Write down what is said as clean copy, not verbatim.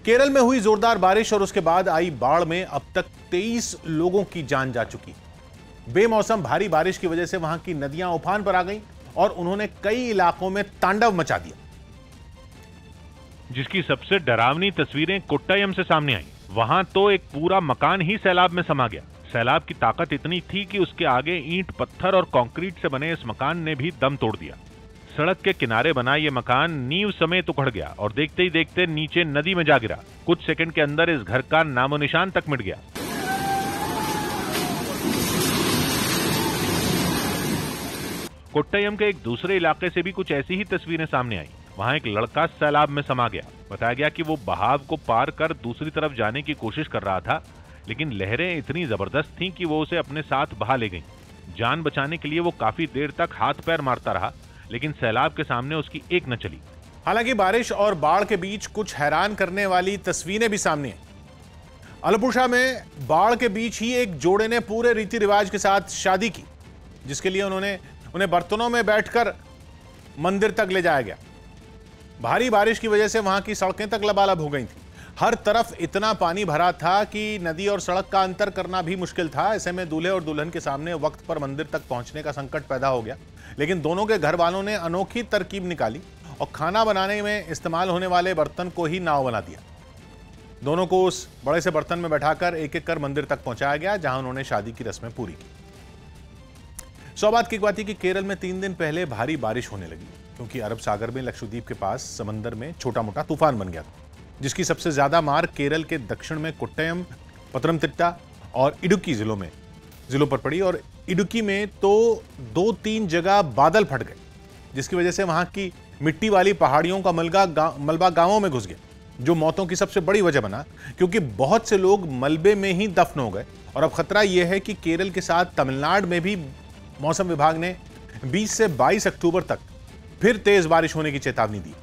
केरल में हुई जोरदार बारिश और उसके बाद आई बाढ़ में अब तक 23 लोगों की जान जा चुकी। बेमौसम भारी बारिश की वजह से वहां की नदियां उफान पर आ गईं और उन्होंने कई इलाकों में तांडव मचा दिया। जिसकी सबसे डरावनी तस्वीरें कोट्टायम से सामने आई। वहां तो एक पूरा मकान ही सैलाब में समा गया। सैलाब की ताकत इतनी थी कि उसके आगे ईंट, पत्थर और कंक्रीट से बने इस मकान ने भी दम तोड़ दिया। सड़क के किनारे बना ये मकान नींव समेत उखड़ गया और देखते ही देखते नीचे नदी में जा गिरा। कुछ सेकंड के अंदर इस घर का नामो निशान तक मिट गया। कोट्टायम के एक दूसरे इलाके से भी कुछ ऐसी ही तस्वीरें सामने आई। वहां एक लड़का सैलाब में समा गया। बताया गया कि वो बहाव को पार कर दूसरी तरफ जाने की कोशिश कर रहा था, लेकिन लहरें इतनी जबरदस्त थीं कि वो उसे अपने साथ बहा ले गईं। जान बचाने के लिए वो काफी देर तक हाथ पैर मारता रहा, लेकिन सैलाब के सामने उसकी एक न चली। हालांकि बारिश और बाढ़ के बीच कुछ हैरान करने वाली तस्वीरें भी सामने आई। अलपुषा में बाढ़ के बीच ही एक जोड़े ने पूरे रीति रिवाज के साथ शादी की, जिसके लिए उन्हें बर्तनों में बैठकर मंदिर तक ले जाया गया। भारी बारिश की वजह से वहां की सड़कें तक लबालब हो गई थी। हर तरफ इतना पानी भरा था कि नदी और सड़क का अंतर करना भी मुश्किल था। ऐसे में दूल्हे और दुल्हन के सामने वक्त पर मंदिर तक पहुंचने का संकट पैदा हो गया। लेकिन दोनों के घर वालों ने अनोखी तरकीब निकाली और खाना बनाने में इस्तेमाल होने वाले बर्तन को ही नाव बना दिया। दोनों को उस बड़े से बर्तन में बैठाकर एक एक कर मंदिर तक पहुंचाया गया, जहां उन्होंने शादी की रस्में पूरी की। सौभाग्य की बात है कि केरल में 3 दिन पहले भारी बारिश होने लगी, क्योंकि अरब सागर में लक्षद्वीप के पास समंदर में छोटा मोटा तूफान बन गया था, जिसकी सबसे ज्यादा मार केरल के दक्षिण में कोट्टयम, पतनमतिट्टा और इडुक्की जिलों पर पड़ी। और इडुक्की में तो 2-3 जगह बादल फट गए, जिसकी वजह से वहां की मिट्टी वाली पहाड़ियों का मलबा गांवों में घुस गया, जो मौतों की सबसे बड़ी वजह बना, क्योंकि बहुत से लोग मलबे में ही दफन हो गए। और अब खतरा यह है कि केरल के साथ तमिलनाडु में भी मौसम विभाग ने 20 से 22 अक्टूबर तक फिर तेज बारिश होने की चेतावनी दी।